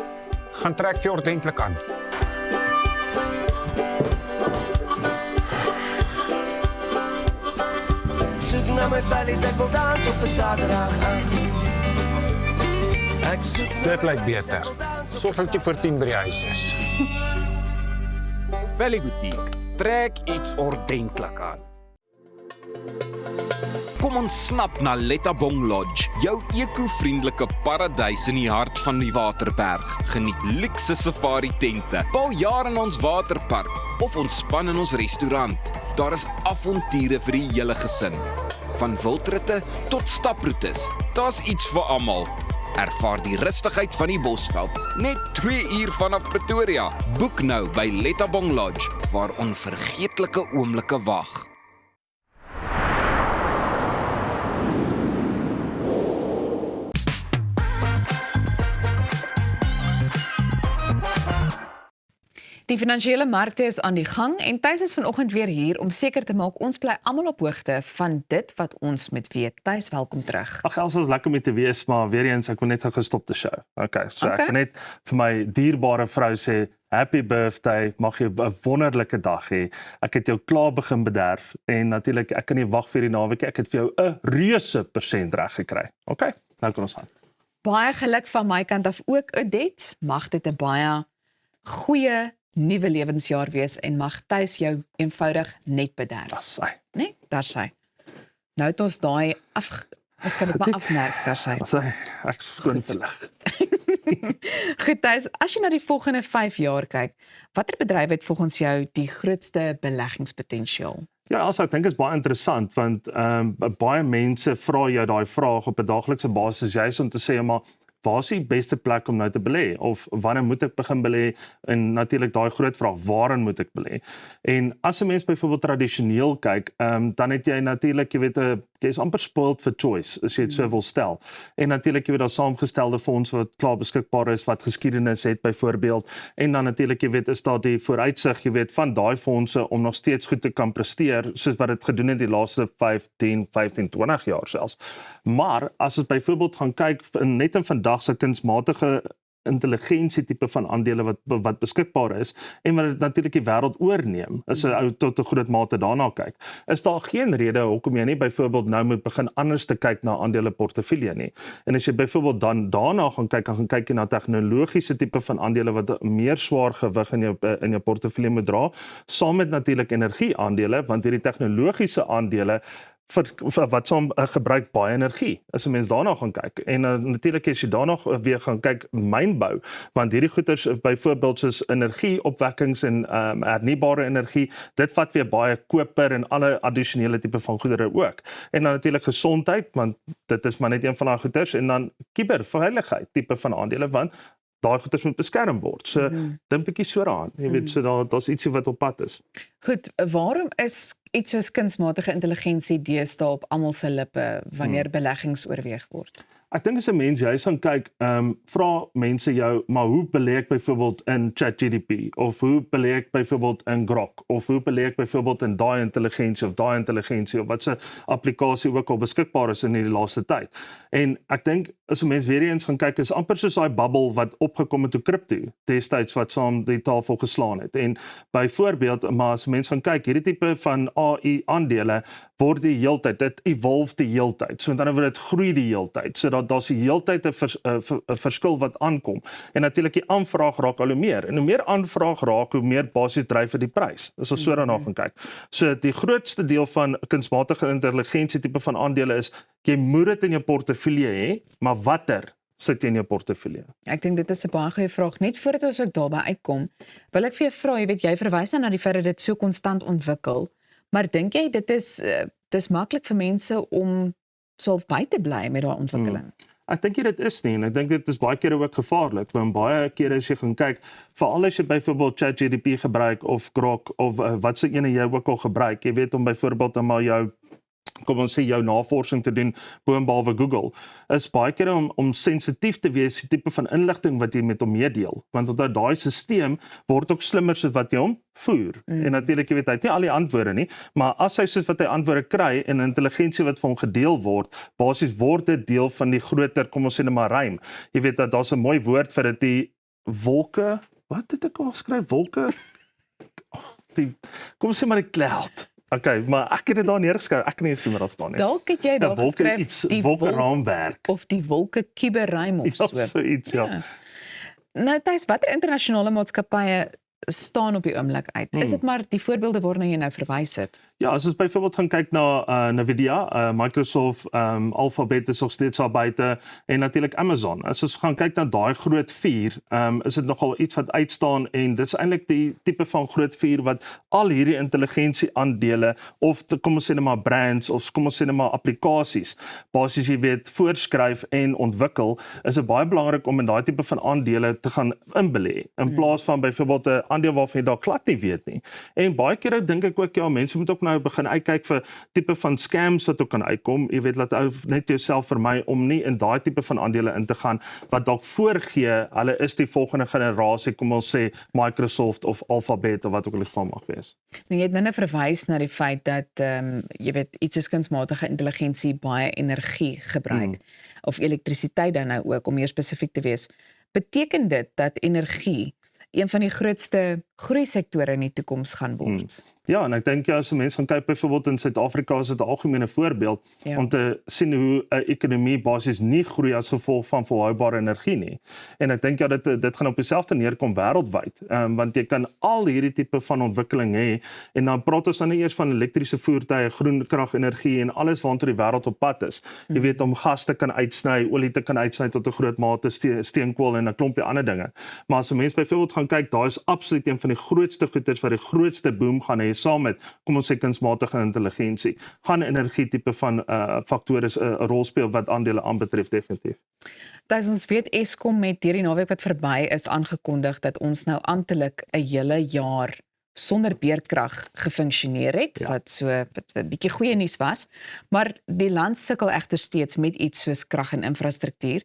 Gaan trek vir ordentlik aan. Soek na my vellies, ek wil dans op 'n Saterdag aan. Ek soek Dit lyk beter. Sorg dat jy voor 10 by die huis is. Valley Boutique. Trek iets ordentlik aan. Kom ons snap na Lettabong Lodge, jou eco-vriendelike paradys in die hart van die Waterberg. Geniet luukse safari tente, bou jaar in ons waterpark of ontspan in ons restaurant. Daar is avonture vir die hele gesin. Van wildritte tot staproetes, daar's iets vir almal. Ervaar die rustigheid van die Bosveld, net 2 uur vanaf Pretoria. Boek nou by Lettabong Lodge, waar onvergeetlike oomblikke wag. Die finansiële markte is aan die gang en Thys is vanoggend weer hier om seker te maak ons bly almal op hoogte van dit wat ons moet weet. Thys, welkom terug. Ag, ons is lekker om te wees, maar weer eens ek wil net 'n gestopte show. Okay, so ek wil net vir my dierbare vrou sê happy birthday, mag jy 'n wonderlike dag hê. Ek het jou klaar begin bederf en natuurlik ek kan nie wag vir die naweek. Ek het vir jou 'n reuse persent reg gekry. Okay, nou kan ons aan. Baie geluk van my kant af ook, Odette. Mag dit 'n baie goeie nuwe lewensjaar wees en mag Thys jou eenvoudig net bederf. Dis sy. Nee, daar sy. Nou het ons daai ons kan dit maar afmerk, daar sy. Sy, ek skoon verlig. Goed, Thys, as jy na die volgende 5 jaar kyk, watter bedryf het volgens jou die grootste beleggingspotensiaal? Ja, also ek dink is baie interessant want baie mense vra jou daai vraag op 'n daaglikse basis juis om te sê maar waar is die beste plek om nou te belê of wanneer moet ek begin belê en natuurlik daai groot vraag waarin moet ek belê. En as 'n mens byvoorbeeld tradisioneel kyk, dan het jy natuurlik jy weet jy is amper spoiled for choice as jy dit so wil stel. En natuurlik jy weet daar saamgestelde fondse wat klaar beskikbaar is wat geskiedenis het byvoorbeeld en dan natuurlik jy weet is daar die vooruitsig jy weet van daai fondse om nog steeds goed te kan presteer soos wat dit gedoen het die laaste 5, 10, 15, 20 jaar selfs. Maar as ons byvoorbeeld gaan kyk net in vandag se kunsmatige intelligensie tipe van aandele wat beskikbaar is en wat dit natuurlik die wêreld oorneem as 'n ou tot 'n groot mate daarna kyk. Is daar geen rede hoekom jy nie byvoorbeeld nou moet begin anders te kyk na aandele portefeulje nie. En as jy byvoorbeeld dan daarna gaan kyk jy na tegnologiese tipe van aandele wat meer swaar gewig in jou portefeulje moet dra, saam met natuurlik energieaandele want hierdie tegnologiese aandele vir wat saam gebruik baie energie as 'n mens daarna gaan kyk. En natuurlik as jy daarna weer gaan kyk mynbou, want hierdie goeders byvoorbeeld soos energieopwekkings en hernubare energie, dit vat weer baie koper en alle addisionele tipe van goedere ook. En dan natuurlik gesondheid, want dit is maar net een van daai goeders en dan kuberveiligheid tipe van aandele want daai goeders moet beskerm word. So dink bietjie so daaraan. Jy weet so daar's ietsie wat op pad is. Goed, waarom is iets soos kunsmatige intelligensie deesdae op almal se lippe wanneer beleggings oorweeg word? Ek dink as 'n mens jy gaan kyk, vra mense jou, maar hoe belê ek byvoorbeeld in ChatGPT of hoe belê ek byvoorbeeld in Grok of hoe belê ek byvoorbeeld in daai intelligensie of wat se applikasie ook al beskikbaar is in die laaste tyd. En ek dink as 'n mens weer eens gaan kyk is amper soos daai bubble wat opgekom het toe kripto destyds wat saam die tafel geslaan het. En byvoorbeeld maar as mense gaan kyk hierdie tipe van AI aandele word die heeltyd, dit evolve die heeltyd. So met ander woorde dit groei die heeltyd. So daar's die heeltyd 'n verskil wat aankom. En natuurlik die aanvraag raak al hoe meer. En hoe meer aanvraag raak, hoe meer basies dryf vir die prys. As ons so daarna gaan kyk. So die grootste deel van kunsmatige intelligensie tipe van aandele is jy moet dit in jou portefeulje hê, maar watter sit jy in jou portefeulje? Ek dink dit is 'n baie goeie vraag. Net voordat ons ook daarby uitkom, wil ek vir jou vra, jy weet jy verwys na die feit dat dit so konstant ontwikkel, maar dink jy dit is maklik vir mense om sal by te bly met daai ontwikkeling? Ek dink dit is nie en ek dink dit is baie kere ook gevaarlik want baie kere as jy gaan kyk veral as jy byvoorbeeld ChatGPT gebruik of Grok of wat se ene jy ook al gebruik, jy weet om byvoorbeeld dan maar jou kom ons sê jou navorsing te doen boonbehalwe Google, is baie keer om sensitief te wees die tipe van inligting wat jy met hom meedeel, want omdat daai stelsel word ook slimmer soos wat jy hom voer. En natuurlik jy weet hy het nie al die antwoorde nie, maar as hy soos wat hy antwoorde kry en intelligensie wat vir hom gedeel word, basies word dit deel van die groter, kom ons sê net maar ruim. Jy weet dat daar's 'n mooi woord vir dit, die wolke, wat het ek al geskryf? Wolke kom ons sê maar die cloud. Okay, maar ek het dit daar neergeskryf. Ek kan nie sien wat daar staan nie. Dalk het jy daar geskryf die wolkeraamwerk of die wolke kuberruim of so. Ja, so iets, ja. Nou, Thys, watter internasionale maatskappye staan op die oomblik uit? Is dit maar die voorbeelde waarna jy nou verwys het? Ja, as ons byvoorbeeld gaan kyk na Nvidia, Microsoft, Alphabet is nog steeds daar buite en natuurlik Amazon. As ons gaan kyk na daai groot 4, is dit nogal iets wat uitstaan en dit is eintlik die tipe van groot 4 wat al hierdie intelligensie aandele of kom ons sê net maar brands of kom ons sê net maar applikasies basies jy weet voorskryf en ontwikkel, is dit baie belangrik om in daai tipe van aandele te gaan inbelê in plaas van byvoorbeeld 'n aandeel waarvan jy dalk glad nie weet nie. En baie kere dink ek ook ja, mense moet ook nou begin uitkyk vir tipe van scams wat ook kan uitkom. Jy weet laat ou net jouself vermy om nie in daai tipe van aandele in te gaan wat dalk voorgee hulle is die volgende generasie, kom ons sê Microsoft of Alphabet of wat ook al die geval mag wees. Nou, jy het nou verwys na die feit dat jy weet iets soos kunsmatige intelligensie baie energie gebruik of elektrisiteit dan nou ook om meer spesifiek te wees. Beteken dit dat energie een van die grootste groeisektore in die toekoms gaan word? Ja, en ek dink as 'n mens gaan kyk byvoorbeeld in Suid-Afrika is dit 'n algemene voorbeeld om te sien hoe 'n ekonomie basies nie groei as gevolg van volhoubare energie nie. En ek dink dit gaan op dieselfde neerkom wêreldwyd, want jy kan al hierdie tipe van ontwikkeling hê en dan praat ons dan nie eers van elektriese voertuie, groen kragenergie en alles waartoe die wêreld op pad is. Jy weet om gas te kan uitsny, olie te kan uitsny tot 'n groot mate, steenkool en 'n klompie ander dinge. Maar as 'n mens byvoorbeeld gaan kyk, daar is absoluut een van die grootste goeders wat die grootste boom gaan hê saam met, kom ons sê kunsmatige intelligensie, gaan energie tipe van faktore 'n rol speel wat aandele aanbetref definitief. Ons weet Eskom met hierdie naweek wat verby is aangekondig dat ons nou amptelik 'n hele jaar sonder beerkrag gefunksioneer het, wat so 'n bietjie goeie nuus was, maar die land sukkel egter steeds met iets soos krag en infrastruktuur.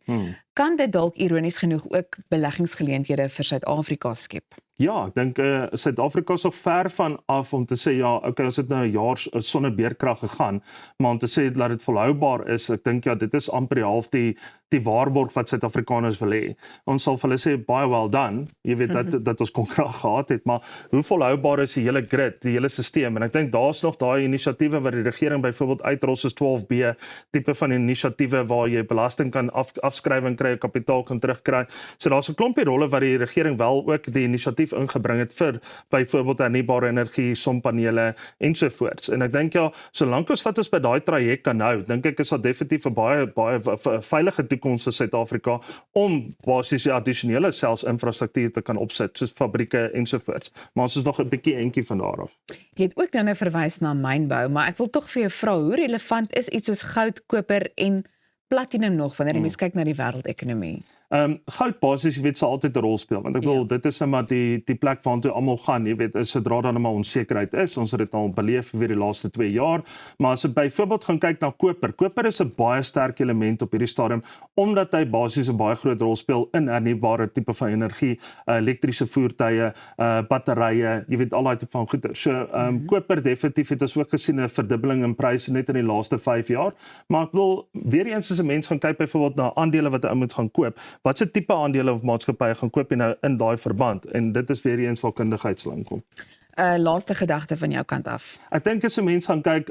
Kan dit dalk ironies genoeg ook beleggingsgeleenthede vir Suid-Afrika skep? Ja, ek dink Suid-Afrika is nog ver van af om te sê okay, ons het nou 'n jaar sonder beerkrag gegaan, maar om te sê dat dit volhoubaar is, ek dink dit is amper die half die waarborg wat Suid-Afrikaners wil hê. Ons sal vir hulle sê baie well done. Jy weet dat ons kon krag gehad het, maar hoe volhoubaar is die hele grid, die hele stelsel? En ek dink daar's nog daai inisiatiewe wat die regering byvoorbeeld uitrol soos 12B, tipe van inisiatiewe waar jy belasting kan afskrywing kry, kapitaal kan terugkry. So daar's 'n klompie rolle wat die regering wel ook die inisiatief ingebring het vir byvoorbeeld hernubare energie, sonpanele ensovoorts. En ek dink solank ons wat ons by daai traject kan hou, dink ek is daar definitief 'n baie veilige toekoms vir Suid-Afrika om basies addisionele selfs infrastruktuur te kan opsit, soos fabrieke ensovoorts. Maar ons is nog 'n bietjie entjie van daar af. Jy het ook dan 'n verwys na mynbou, maar ek wil tog vir jou vra, hoe relevant is iets soos goud, koper en platinum nog wanneer jy mens kyk na die wêreldekonomie? Goud basis, jy weet, sal altyd 'n rol speel, want ek bedoel, dit is net maar die plek waartoe almal gaan, jy weet, sodra daar maar onsekerheid is, ons het dit al beleef vir die laaste 2 jaar, maar as jy byvoorbeeld gaan kyk na koper is 'n baie sterk element op hierdie stadium, omdat hy basies 'n baie groot rol speel in hernubare tipe van energie, elektriese voertuie, batterye, jy weet, al daai tipe van goeder. So, koper definitief het ons ook gesien 'n verdubbeling in pryse net in die laaste 5 jaar, maar ek wil weer eens as 'n mens gaan kyk byvoorbeeld na aandele wat 'n ou moet gaan koop, wat se tipe aandele of maatskappye gaan koop jy nou in daai verband, en dit is weer eens waar kundigheid sal inkom. Laaste gedagte van jou kant af. Ek dink as 'n mens gaan kyk,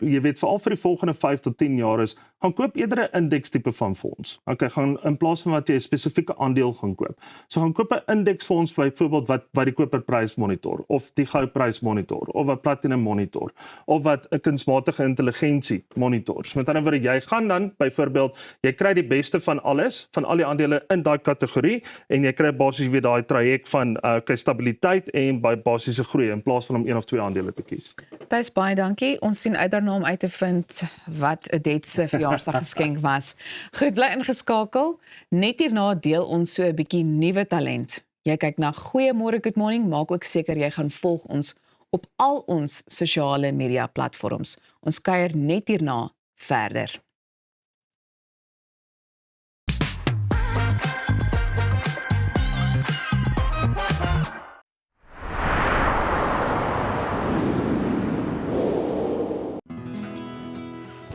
jy weet, veral vir die volgende 5 tot 10 jaar is, gaan koop eerder 'n indeks tipe van fonds. Okay, gaan in plaas van wat jy 'n spesifieke aandeel gaan koop. So gaan koop 'n indeksfonds byvoorbeeld wat die koperprys monitor, of die goudprys monitor, of wat platinum monitor, of wat 'n kunsmatige intelligensie monitor. So met ander woorde, jy gaan dan byvoorbeeld, jy kry die beste van alles, van al die aandele in daai kategorie, en jy kry basies weer daai traject van stabiliteit en by basiese groei, in plaas van om 1 of 2 aandele te kies. Thys, baie dankie. Ons sien uit daarna om uit te vind wat Odette se verjaarsdaggeskenk was. Goed, bly ingeskakel. Net hierna deel ons so 'n bietjie nuwe talent. Jy kyk na Goeiemôre Good Morning, maak ook seker jy gaan volg ons op al ons sosiale media platforms. Ons kuier net hierna verder.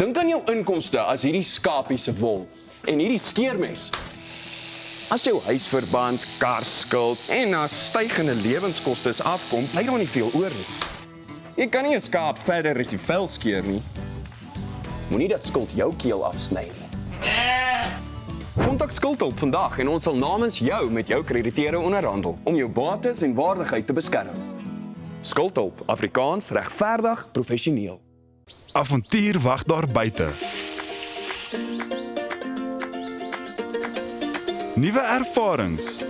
Dink aan jou inkomste as hierdie skapie se wol en hierdie skeermes. As jou huisverband, karskuld en na stygende lewenskoste afkom, bly daar nie veel oor nie. Jy kan nie 'n skaap verder as die vel skeer nie. Moenie dat skuld jou keel afsny nie. Kontak Skuldhulp vandag en ons sal namens jou met jou krediteure onderhandel om jou bates en waardigheid te beskerm. Skuldhulp, Afrikaans, regverdig, professioneel. Avontuur wag daar buite. Nuwe ervarings.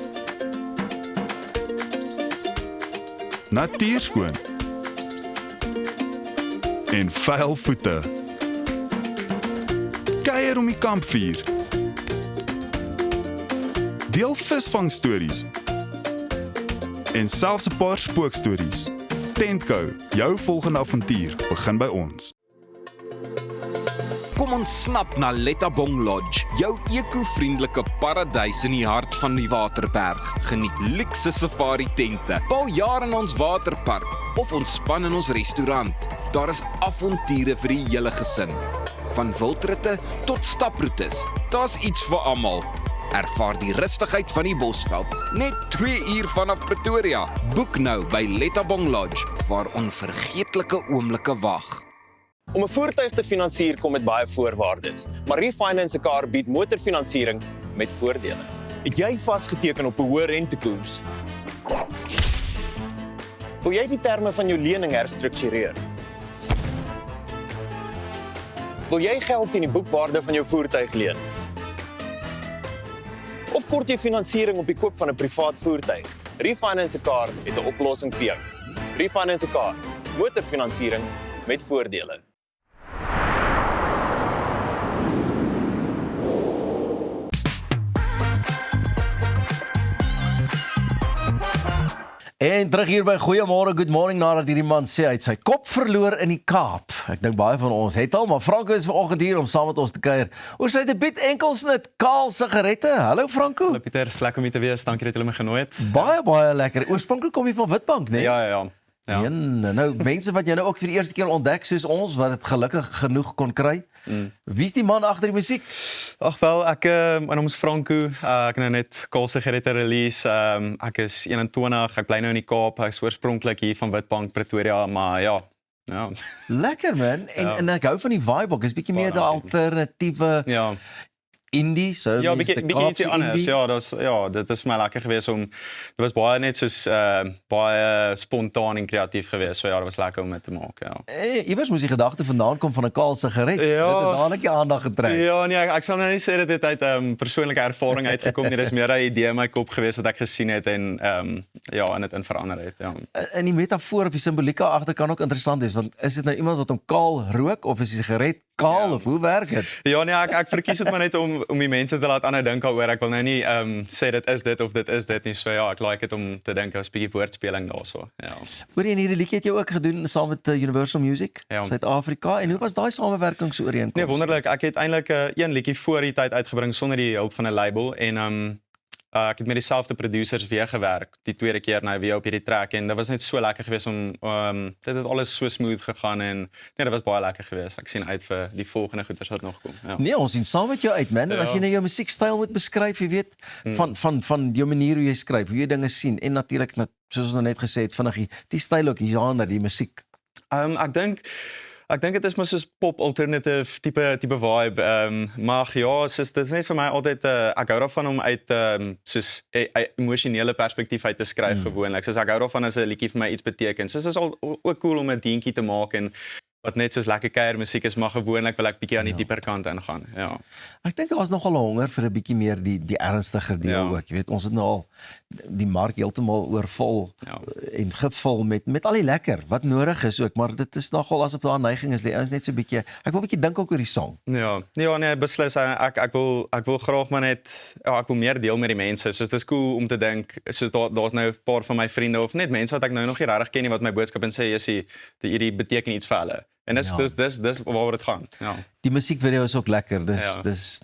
Natuurskoon. En vuil voete. Kuier om die kampvuur. Deel visvangstories. En selfs 'n paar spookstories. Tentco, jou volgende avontuur begin by ons. Kom ontsnap na Lettabong Lodge, jou eco-vriendelike paradys in die hart van die Waterberg. Geniet luukse safari tente, bou jaar in ons waterpark of ontspan in ons restaurant. Daar is avonture vir die hele gesin. Van wildritte tot staproetes, daar's iets vir almal. Ervaar die rustigheid van die Bosveld, net 2 uur vanaf Pretoria. Boek nou by Lettabong Lodge, waar onvergeetlike oomblikke wag. Om 'n voertuig te finansier kom met baie voorwaardes, maar Refinance 'n Car bied motorfinansiering met voordele. Het jy vasgeteken op 'n hoë rentekoers? Wil jy die terme van jou lening herstruktureer? Wil jy geld teen die boekwaarde van jou voertuig leen? Of kort jy finansiering op die koop van 'n privaat voertuig? Refinance 'n Car het 'n oplossing vir jou. Refinance 'n Car, motorfinansiering met voordele. En terug hier by Goeiemôre, good morning, nadat hierdie man sê hy het sy kop verloor in die Kaap. Ek dink baie van ons het al, maar Franco is vanoggend hier om saam met ons te kuier oor sy debuut enkelsnit Kaal sigarette. Hallo Franco. Hallo Pieter, is lekker om hier te wees. Dankie dat julle my genooi het. Baie lekker. Oorspronklik kom jy van Witbank, né? Ja. Ja. Nou mense wat jy nou ook vir die eerste keer ontdek soos ons wat dit gelukkig genoeg kon kry. Wie's die man agter die musiek? Ag wel, my naam is Franco. Ek het nou net Kaal sigarette release. Ek is 21, ek bly nou in die Kaap. Ek is oorspronklik hier van Witbank, Pretoria, maar ja. Lekker man. En ek hou van die vibe ook. Is bietjie meer 'n alternatiewe indie, so ja, bietjie ietsie anders. Dit is vir my lekker geweest om dit was baie net soos baie spontaan en kreatief geweest. So ja, dit was lekker om dit te maak, ja. Iewers moes die gedagte vandaan kom van 'n Kaal sigaret. Dit het dadelik die aandag getrek. Ja, nee, ek sal nou nie sê dit uit persoonlike ervaring uitgekom nie. Dis meer 'n idee in my kop geweest wat ek gesien het en en dit in verander het, ja. En die metafoor of die simboliek agter kan ook interessant wees, want is dit nou iemand wat hom kaal rook of is die sigaret kaal of hoe werk dit? Ja, nee, ek verkies dit maar net om die mense te laat aanhou dink daaroor. Ek wil nou nie sê dit is dit of dit is dit nie. So ja, ek like dit om te dink as 'n bietjie woordspeling daarso. Ja. Hoor jy, hierdie liedjie het jy ook gedoen saam met Universal Music, Suid-Afrika. En hoe was daai samewerking so ooreenkoms? Nee, wonderlik. Ek het eintlik een liedjie voor die tyd uitgebring sonder die hulp van 'n label en ek het met dieselfde producers weer gewerk, die tweede keer nou weer op hierdie track en dit was net so lekker geweest om dit het alles so smooth gegaan en nee, dit was baie lekker geweest. Ek sien uit vir die volgende goeders wat nog kom. Ja. Nee, ons sien saam met jou uit man. En as jy nou jou musiekstyl moet beskryf, jy weet, van jou manier hoe jy skryf, hoe jy dinge sien en natuurlik soos ons nou net gesê het, vinnig die styl ook, die genre, die musiek. Ek dink dit is maar soos pop alternative tipe vibe. Maar ja, dit is net vir my altyd ek hou daarvan om uit soos 'n emosionele perspektief uit te skryf gewoonlik. Soos ek hou daarvan as 'n liedjie vir my iets beteken. Soos is al ook cool om 'n dingetjie te maak en wat net soos lekker kuier musiek is, maar gewoonlik wil ek bietjie aan die dieper kant ingaan. Ja. Ek dink daar's nogal 'n honger vir 'n bietjie meer die ernstiger deel ook. Jy weet, ons het nou al die mark heeltemal oorvol en gevul met al die lekker wat nodig is ook, maar dit is nogal asof daar 'n neiging is, ons net so 'n bietjie. Ek wil 'n bietjie dink ook oor die song. Ja, nee, beslis. Ek wil graag maar net ek wil meer deel met die mense. Soos dis cool om te dink, soos daar's nou 'n paar van my vriende of net mense wat ek nou nog nie regtig ken nie wat my boodskap en sê hierdie beteken iets vir hulle. En dis waaroor dit gaan. Ja. Die musiekvideo is ook lekker. Dis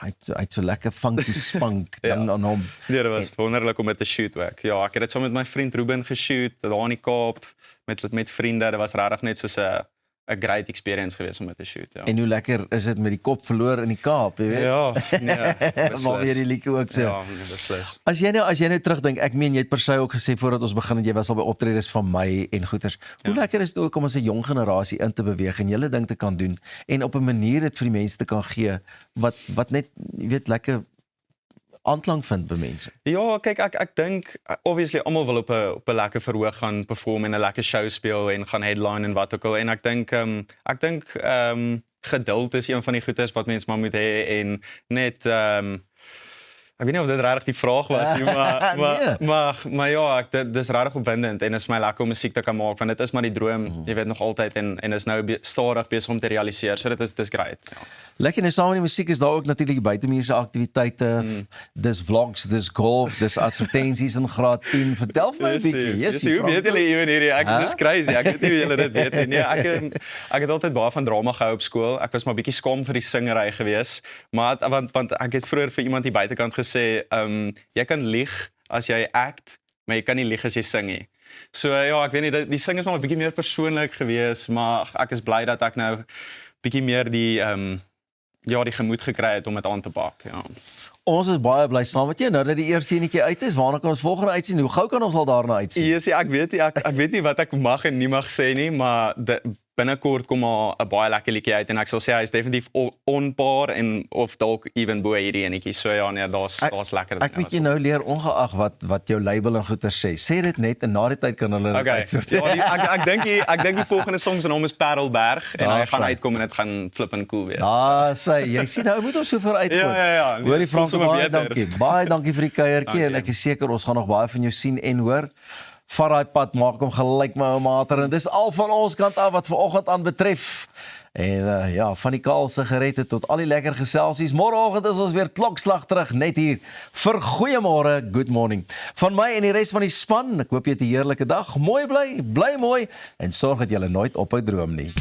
hy't so lekker funky spunk ding aan hom. Nee, dit was wonderlik om dit te shoot ook. Ja, ek het dit saam met my vriend Ruben geshoot daar in die Kaap met vriende. Dit was regtig net soos 'n great experience geweest om dit te shoot, ja. En hoe lekker is dit met die kop verloor in die Kaap, jy weet? Ja, nee. Maar weer die liedjie ook so. Ja, beslis. As jy nou terugdink, ek meen jy het per se ook gesê voordat ons begin het jy was al by optredes van my en goeters. Hoe lekker is dit ook om as 'n jong generasie in te beweeg en julle ding te kan doen en op 'n manier dit vir die mense te kan gee wat net, jy weet, lekker aanklank vind by mense. Ja, kyk, ek dink obviously almal wil op 'n lekker verhoog gaan perform en 'n lekker show speel en gaan headline en wat ook al en ek dink geduld is een van die goedes wat mens maar moet hê en net ek weet nie of dit regtig die vraag was nie, maar ja, dis regtig opwindend en is my lekker om musiek te kan maak want dit is maar die droom, jy weet nog altyd en is nou stadig besig om te realiseer. So dit is great. Ja. Lekker, nou saam met die musiek is daar ook natuurlik buitemuurse aktiwiteite. Dis vlogs, dis golf, dis advertensies in graad 10. Vertel vir my 'n bietjie. Hoe weet julle ewen hierdie? Dis crazy. Ek weet nie hoe julle dit weet nie. Nee, ek het altyd baie van drama gehou op skool. Ek was maar bietjie skaam vir die singery gewees, maar want ek het vroeër vir iemand die buitekant gesê, jy kan lieg as jy act, maar jy kan nie lieg as jy sing nie. So ja, ek weet nie, die sing is maar 'n bietjie meer persoonlik gewees, maar ek is bly dat ek nou bietjie meer die ja, die gemoed gekry het om dit aan te pak, ja. Ons is baie bly saam met jou nou dat die eerste enetjie uit is. Waarna kan ons volgende uitsien? Hoe gou kan ons al daarna uitsien? Yes, ja, ek weet nie wat ek mag en nie mag sê nie, maar binnekort kom maar 'n baie lekker liedjie uit en ek sal sê hy is definitief onpaar en of dalk even bo hierdie enetjie. So ja, nee, daar's lekker. Ek moet jou nou leer ongeag wat jou label en goeie sê dit net en na die tyd kan hulle dit uitsorteer. Ja, ek dink die volgende song se naam is Parelberg en hy gaan uitkom en dit gaan flippin cool wees. Ja, jy sien nou moet ons so ver uitkom. Ja. Hoorie Frank, baie dankie. Baie dankie vir die kuiertjie en ek is seker ons gaan nog baie van jou sien en hoor. Vat daai pad, maak hom gelyk my ou mater en dis al van ons kant af wat vanoggend aan betref. En ja, van die kaal sigarette tot al die lekker geselsies. Môreoggend is ons weer klokslag terug net hier vir goeiemôre, good morning. Van my en die res van die span, ek hoop jy het 'n heerlike dag. Mooi bly mooi en sorg dat jy nooit ophou droom nie.